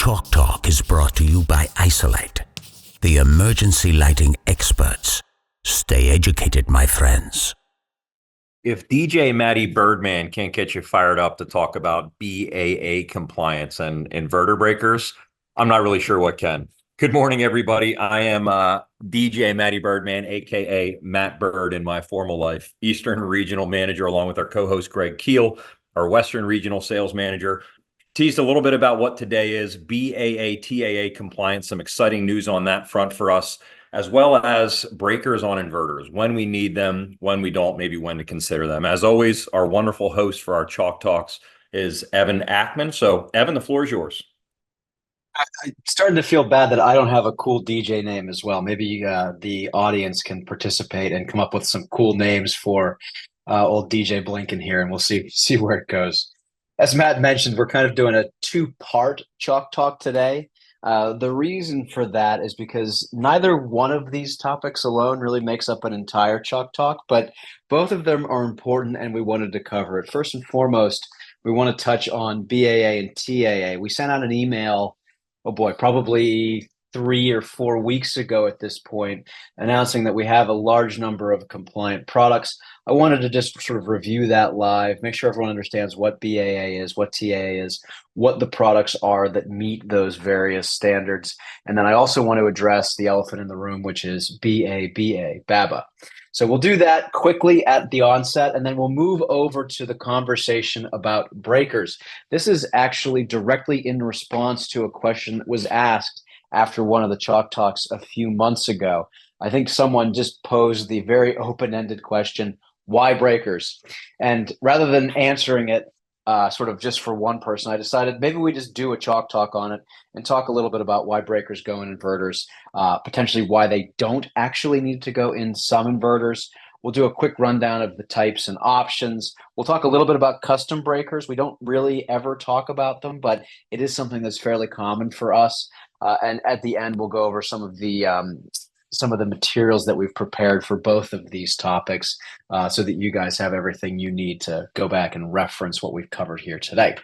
Chalk Talk is brought to you by Isolite, the emergency lighting experts. Stay educated, my friends. If DJ Matty Birdman can't get you fired up to talk about BAA compliance and inverter breakers, I'm not really sure what can. Good morning, everybody. I am DJ Matty Birdman, aka Matt Bird in my formal life, Eastern Regional Manager, along with our co-host Greg Keel, our Western Regional Sales Manager. Teased a little bit about what today is BAA TAA compliance, some exciting news on that front for us, as well as breakers on inverters, when we need them, when we don't, maybe when to consider them. As always, our wonderful host for our Chalk Talks is Evan Ackman. So, Evan, the floor is yours. I'm starting to feel bad that I don't have a cool DJ name as well. Maybe the audience can participate and come up with some cool names for old DJ Blinken here, and we'll see where it goes. As Matt mentioned, we're kind of doing a two-part Chalk Talk today. The reason for that is because neither one of these topics alone really makes up an entire Chalk Talk, but both of them are important and we wanted to cover it. First and foremost, we want to touch on BAA and TAA. We sent out an email, oh boy, probably 3 or 4 weeks ago at this point, announcing that we have a large number of compliant products. I wanted to just sort of review that live, make sure everyone understands what BAA is, what TAA is, what the products are that meet those various standards. And then I also want to address the elephant in the room, which is BABA. So we'll do that quickly at the onset, and then we'll move over to the conversation about breakers. This is actually directly in response to a question that was asked after one of the Chalk Talks a few months ago. I think someone just posed the very open-ended question, why breakers? And rather than answering it sort of just for one person, I decided maybe we just do a Chalk Talk on it and talk a little bit about why breakers go in inverters, potentially why they don't actually need to go in some inverters. We'll do a quick rundown of the types and options. We'll talk a little bit about custom breakers. We don't really ever talk about them, but it is something that's fairly common for us. And at the end, we'll go over some of the materials that we've prepared for both of these topics so that you guys have everything you need to go back and reference what we've covered here today.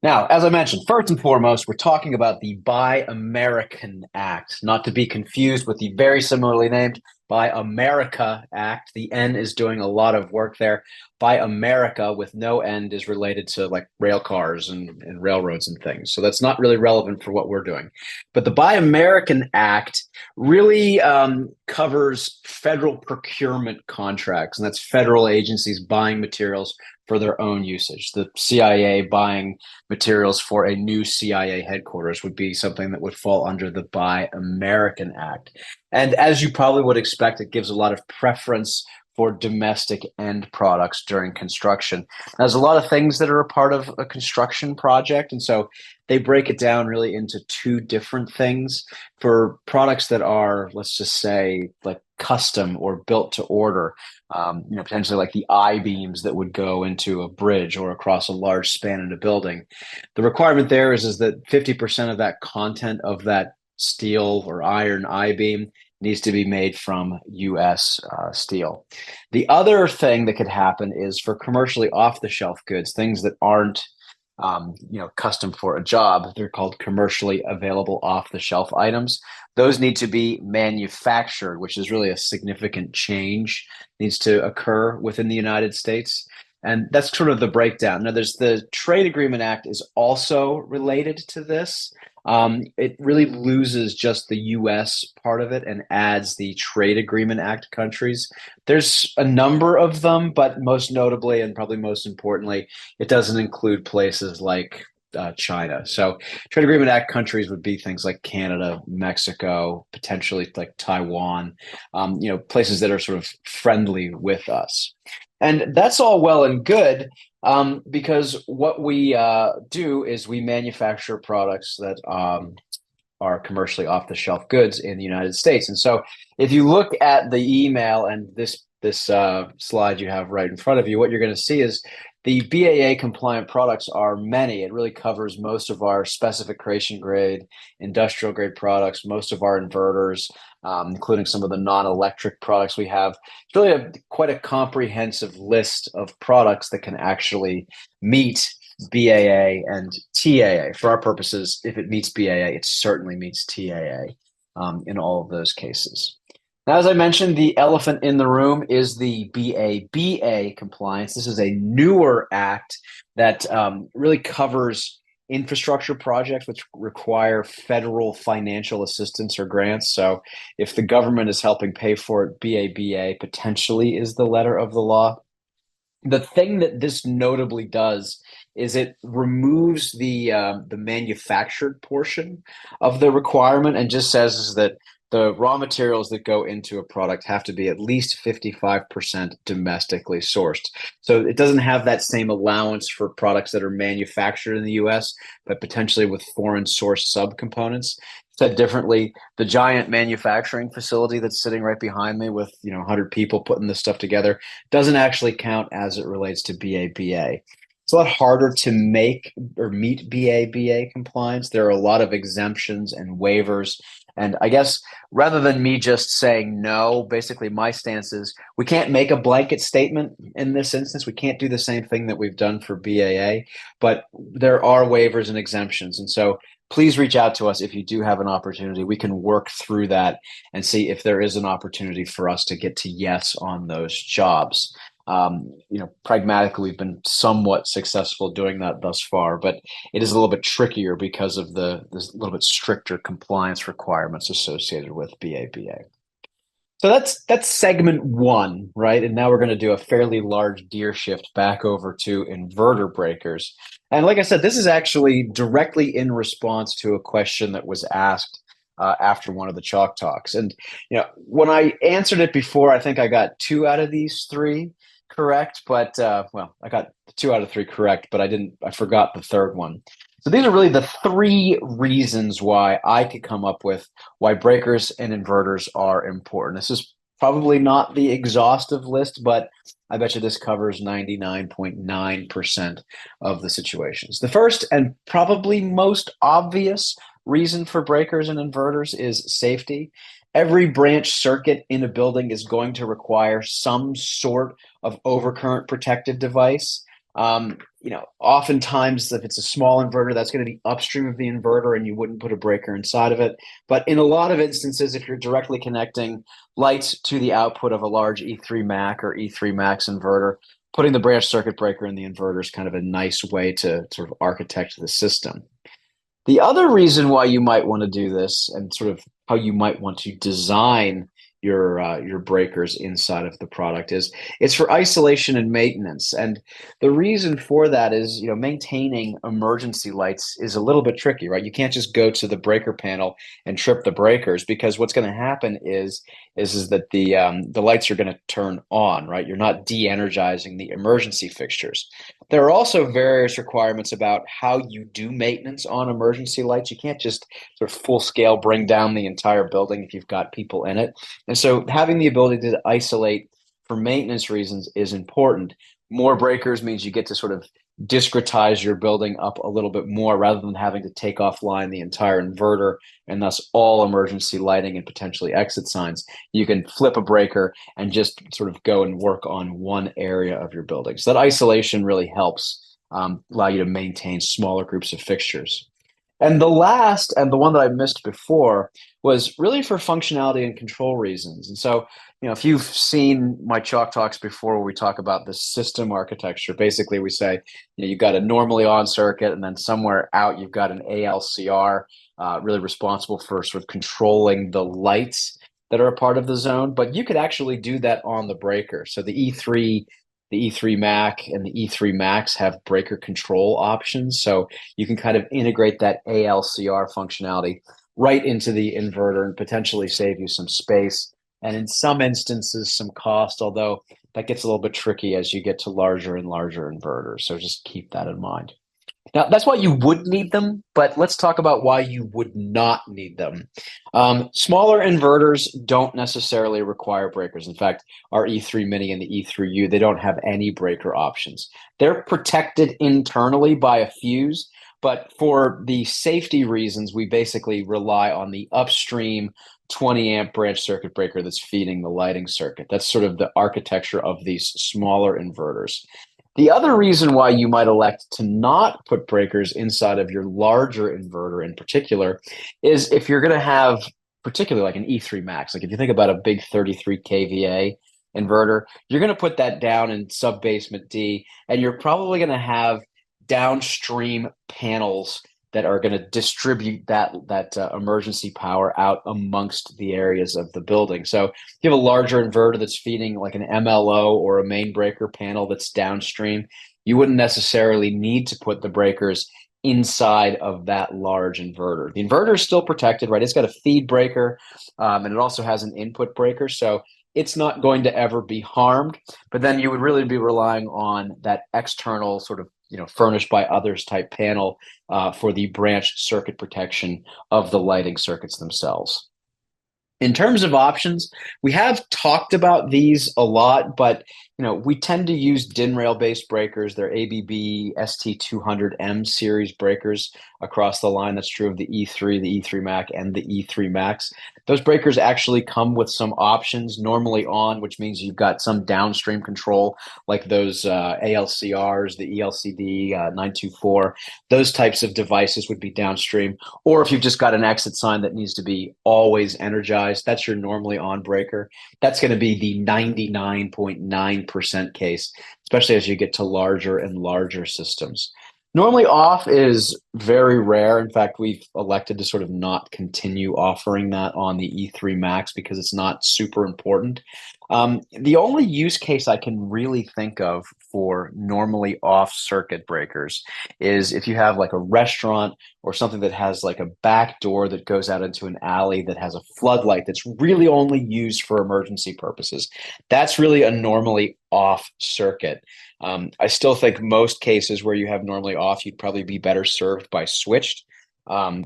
Now, as I mentioned, first and foremost, we're talking about the Buy American Act, not to be confused with the very similarly named Buy America Act. The N is doing a lot of work there. Buy America with no end is related to like rail cars and railroads and things. So that's not really relevant for what we're doing. But the Buy American Act really covers federal procurement contracts, and that's federal agencies buying materials for their own usage. The CIA buying materials for a new CIA headquarters would be something that would fall under the Buy American Act. And as you probably would expect, it gives a lot of preference for domestic end products during construction. There's a lot of things that are a part of a construction project, and so they break it down really into two different things. For products that are, let's just say, like custom or built to order, potentially like the I-beams that would go into a bridge or across a large span in a building. The requirement there is that 50% of that content of that steel or iron I-beam needs to be made from U.S. Steel. The other thing that could happen is for commercially off-the-shelf goods, things that aren't custom for a job. They're called commercially available off-the-shelf items. Those need to be manufactured, which is really a significant change needs to occur within the United States. And that's sort of the breakdown. Now, there's the Trade Agreement Act is also related to this. It really loses just the U.S. part of it and adds the Trade Agreement Act countries. There's a number of them, but most notably and probably most importantly, it doesn't include places like China. So Trade Agreement Act countries would be things like Canada, Mexico, potentially like Taiwan, places that are sort of friendly with us. And that's all well and good because what we do is we manufacture products that are commercially off-the-shelf goods in the United States. And so if you look at the email and this slide you have right in front of you, what you're going to see is the BAA compliant products are many. It really covers most of our specification grade, industrial grade products, most of our inverters, including some of the non-electric products we have. It's really quite a comprehensive list of products that can actually meet BAA and TAA. For our purposes, if it meets BAA, it certainly meets TAA in all of those cases. Now, as I mentioned, the elephant in the room is the BABA compliance. This is a newer act that really covers infrastructure projects which require federal financial assistance or grants. So if the government is helping pay for it, BABA potentially is the letter of the law. The thing that this notably does is it removes the manufactured portion of the requirement and just says is that the raw materials that go into a product have to be at least 55% domestically sourced. So it doesn't have that same allowance for products that are manufactured in the US, but potentially with foreign source subcomponents. Said differently, the giant manufacturing facility that's sitting right behind me with 100 people putting this stuff together doesn't actually count as it relates to BABA. It's a lot harder to make or meet BABA compliance. There are a lot of exemptions and waivers. And I guess rather than me just saying no, basically my stance is we can't make a blanket statement in this instance. We can't do the same thing that we've done for BAA, but there are waivers and exemptions. And so please reach out to us if you do have an opportunity. We can work through that and see if there is an opportunity for us to get to yes on those jobs. Pragmatically, we've been somewhat successful doing that thus far, but it is a little bit trickier because of the little bit stricter compliance requirements associated with BABA. So that's segment one, right? And now we're going to do a fairly large gear shift back over to inverter breakers. And like I said, this is actually directly in response to a question that was asked after one of the Chalk Talks. And when I answered it before, I think I got 2 out of these 3 correct, but I got 2 out of 3 correct, but I forgot the third one. So these are really the 3 reasons why I could come up with why breakers and inverters are important. This is probably not the exhaustive list, but I bet you this covers 99.9% of the situations. The first and probably most obvious reason for breakers and inverters is safety. Every branch circuit in a building is going to require some sort of overcurrent protective device. Oftentimes if it's a small inverter, that's going to be upstream of the inverter and you wouldn't put a breaker inside of it. But in a lot of instances, if you're directly connecting lights to the output of a large E3 Mac or E3 Max inverter, putting the branch circuit breaker in the inverter is kind of a nice way to sort of architect the system. The other reason why you might want to do this and sort of how you might want to design your breakers inside of the product is it's for isolation and maintenance. And the reason for that is, maintaining emergency lights is a little bit tricky, right? You can't just go to the breaker panel and trip the breakers, because what's going to happen is that the lights are going to turn on, right? You're not de-energizing the emergency fixtures. There are also various requirements about how you do maintenance on emergency lights. You can't just sort of full scale bring down the entire building if you've got people in it. And so having the ability to isolate for maintenance reasons is important. More breakers means you get to sort of discretize your building up a little bit more rather than having to take offline the entire inverter and thus all emergency lighting and potentially exit signs. You can flip a breaker and just sort of go and work on one area of your building. So that isolation really helps allow you to maintain smaller groups of fixtures. And the last, and the one that I missed before, was really for functionality and control reasons. And so, if you've seen my Chalk Talks before where we talk about the system architecture, basically we say, you've got a normally on circuit, and then somewhere out you've got an ALCR really responsible for sort of controlling the lights that are a part of the zone. But you could actually do that on the breaker. So the E3 Mac and the E3 Max have breaker control options. So you can kind of integrate that ALCR functionality right into the inverter and potentially save you some space. And in some instances, some cost, although that gets a little bit tricky as you get to larger and larger inverters. So just keep that in mind. Now, that's why you would need them, but let's talk about why you would not need them. Smaller inverters don't necessarily require breakers. In fact, our E3 Mini and the E3U, they don't have any breaker options. They're protected internally by a fuse, but for the safety reasons, we basically rely on the upstream 20 amp branch circuit breaker that's feeding the lighting circuit. That's sort of the architecture of these smaller inverters. The other reason why you might elect to not put breakers inside of your larger inverter in particular is if you're going to have particularly like an E3 max. Like if you think about a big 33 kVA inverter, you're going to put that down in sub basement D, and you're probably going to have downstream panels that are going to distribute that emergency power out amongst the areas of the building. So if you have a larger inverter that's feeding like an MLO or a main breaker panel that's downstream, you wouldn't necessarily need to put the breakers inside of that large inverter. The inverter is still protected, right? It's got a feed breaker, and it also has an input breaker. So it's not going to ever be harmed, but then you would really be relying on that external sort of, furnished by others type panel for the branch circuit protection of the lighting circuits themselves. In terms of options, we have talked about these a lot, but we tend to use DIN rail based breakers. They're ABB ST200M series breakers across the line. That's true of the E3, the E3 Mac, and the E3 Max. Those breakers actually come with some options, normally on, which means you've got some downstream control, like those ALCRs, the ELCD 924. Those types of devices would be downstream. Or if you've just got an exit sign that needs to be always energized, that's your normally on breaker. That's going to be the 99.9% case, especially as you get to larger and larger systems. Normally off is very rare. In fact, we've elected to sort of not continue offering that on the E3 Max because it's not super important. The only use case I can really think of for normally off circuit breakers is if you have like a restaurant or something that has like a back door that goes out into an alley that has a floodlight that's really only used for emergency purposes. That's really a normally off circuit. I still think most cases where you have normally off, you'd probably be better served by switched.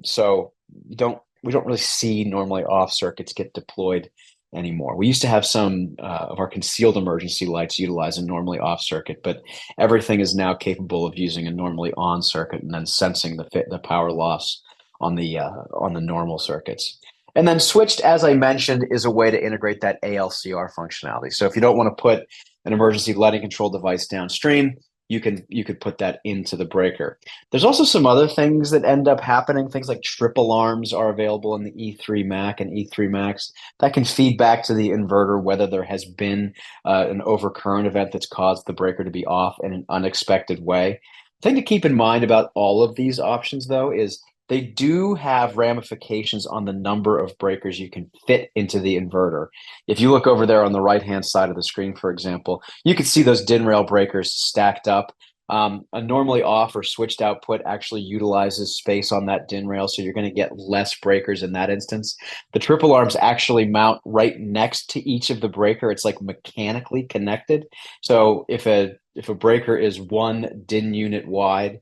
So we don't really see normally off circuits get deployed anymore. We used to have some of our concealed emergency lights utilize a normally off circuit, but everything is now capable of using a normally on circuit and then sensing the power loss on the normal circuits. And then switched, as I mentioned, is a way to integrate that ALCR functionality. So if you don't want to put an emergency lighting control device downstream, you could put that into the breaker. There's also some other things that end up happening. Things like trip alarms are available in the E3 Mac and E3 Max that can feed back to the inverter whether there has been an overcurrent event that's caused the breaker to be off in an unexpected way. The thing to keep in mind about all of these options, though, is they do have ramifications on the number of breakers you can fit into the inverter. If you look over there on the right-hand side of the screen, for example, you can see those DIN rail breakers stacked up. A normally off or switched output actually utilizes space on that DIN rail, so you're going to get less breakers in that instance. The trip alarms actually mount right next to each of the breaker. It's like mechanically connected. So if a breaker is one DIN unit wide,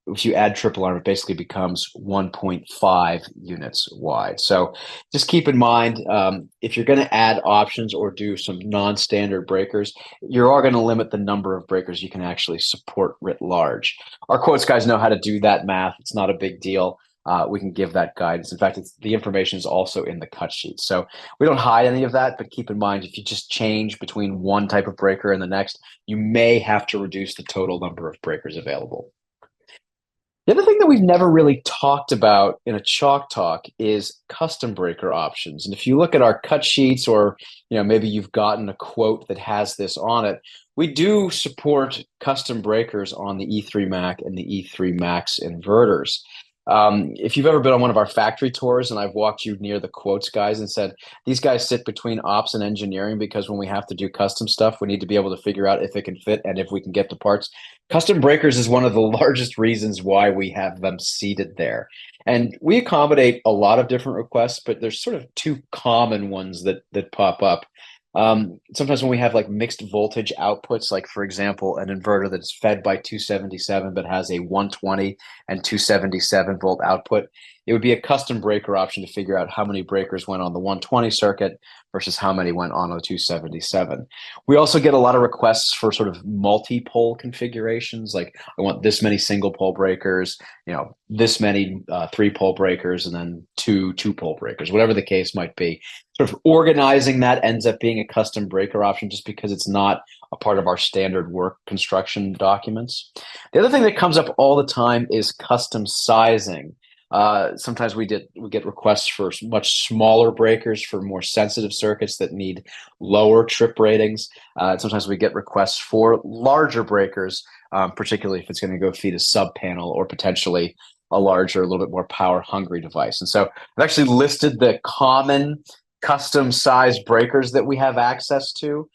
if you add trip alarm, it basically becomes 1.5 units wide. So just keep in mind, if you're going to add options or do some non-standard breakers, you are going to limit the number of breakers you can actually support writ large. Our quotes guys know how to do that math. It's not a big deal. We can give that guidance. In fact, the information is also in the cut sheet. So we don't hide any of that, but keep in mind, if you just change between one type of breaker and the next, you may have to reduce the total number of breakers available. The other thing that we've never really talked about in a Chalk Talk is custom breaker options. And if you look at our cut sheets, or maybe you've gotten a quote that has this on it, we do support custom breakers on the E3 Mac and the E3 Max inverters. If you've ever been on one of our factory tours and I've walked you near the quotes guys and said, these guys sit between ops and engineering because when we have to do custom stuff, we need to be able to figure out if it can fit and if we can get the parts. Custom breakers is one of the largest reasons why we have them seated there. And we accommodate a lot of different requests, but there's sort of two common ones that pop up. Sometimes when we have like mixed voltage outputs, like for example, an inverter that's fed by 277 but has a 120 and 277 volt output, it would be a custom breaker option to figure out how many breakers went on the 120 circuit versus how many went on 0277. We also get a lot of requests for sort of multi-pole configurations, like I want this many single pole breakers, this many 3-pole breakers, and then two-pole breakers, whatever the case might be. Sort of organizing that ends up being a custom breaker option just because it's not a part of our standard work construction documents. The other thing that comes up all the time is custom sizing. Sometimes we get requests for much smaller breakers for more sensitive circuits that need lower trip ratings. Sometimes we get requests for larger breakers, particularly if it's going to go feed a sub panel or potentially a larger, a little bit more power hungry device. And so I've actually listed the common custom size breakers that we have access to.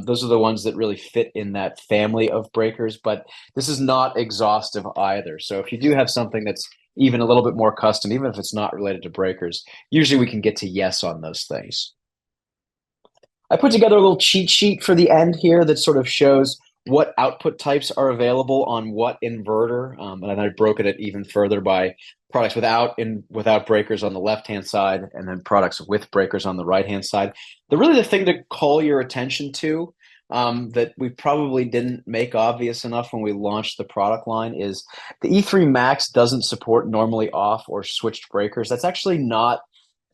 Those are the ones that really fit in that family of breakers, but this is not exhaustive either. So if you do have something that's even a little bit more custom, even if it's not related to breakers, usually we can get to yes on those things. I put together a little cheat sheet for the end here that sort of shows what output types are available on what inverter. And then I broke it even further by products without breakers on the left-hand side, and then products with breakers on the right-hand side. The thing to call your attention to that we probably didn't make obvious enough when we launched the product line is the E3 Max doesn't support normally off or switched breakers. That's actually not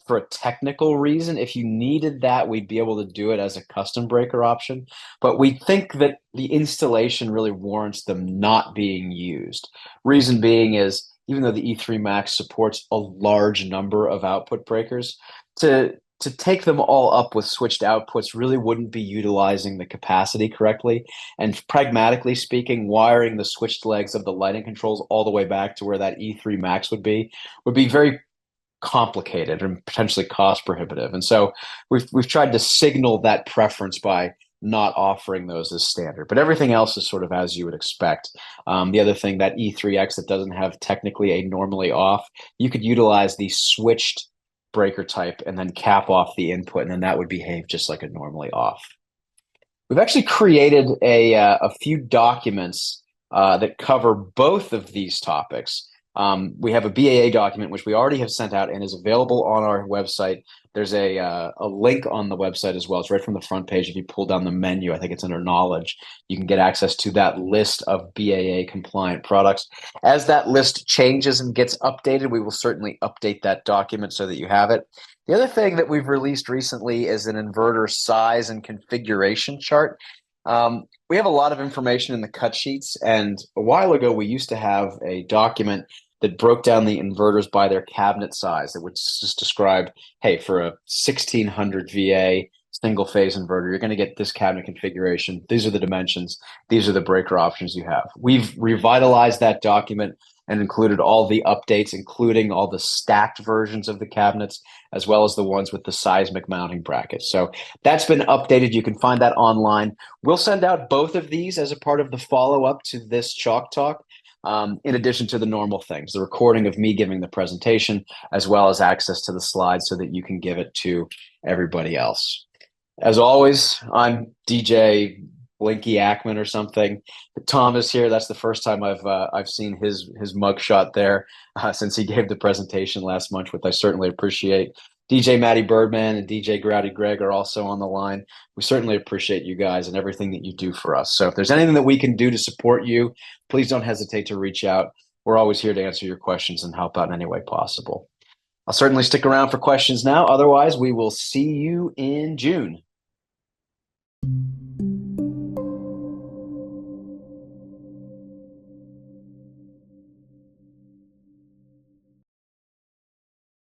for a technical reason. If you needed that, we'd be able to do it as a custom breaker option. But we think that the installation really warrants them not being used. Reason being is, even though the E3 Max supports a large number of output breakers, to take them all up with switched outputs really wouldn't be utilizing the capacity correctly. And pragmatically speaking, wiring the switched legs of the lighting controls all the way back to where that E3 Max would be very complicated and potentially cost prohibitive. And so we've tried to signal that preference by not offering those as standard, but everything else is sort of as you would expect. The other thing, that E3X that doesn't have technically a normally off, you could utilize the switched breaker type and then cap off the input, and then that would behave just like a normally off. We've actually created a few documents that cover both of these topics. We have a BAA document, which we already have sent out and is available on our website. There's a link on the website as well. It's right from the front page. If you pull down the menu, I think it's under knowledge, you can get access to that list of BAA compliant products. As that list changes and gets updated, we will certainly update that document so that you have it. The other thing that we've released recently is an inverter size and configuration chart. We have a lot of information in the cut sheets, and a while ago we used to have a document that broke down the inverters by their cabinet size that would just describe, hey, for a 1600 VA single phase inverter, you're going to get this cabinet configuration. These are the dimensions. These are the breaker options you have. We've revitalized that document and included all the updates, including all the stacked versions of the cabinets, as well as the ones with the seismic mounting brackets. So that's been updated. You can find that online. We'll send out both of these as a part of the follow-up to this Chalk Talk, in addition to the normal things, the recording of me giving the presentation, as well as access to the slides so that you can give it to everybody else. As always, I'm DJ Blinky Ackman or something. Tom is here. That's the first time I've seen his mugshot there since he gave the presentation last month, which I certainly appreciate. DJ Matty Birdman and DJ Growdy Greg are also on the line. We certainly appreciate you guys and everything that you do for us. So if there's anything that we can do to support you, please don't hesitate to reach out. We're always here to answer your questions and help out in any way possible. I'll certainly stick around for questions now. Otherwise, we will see you in June.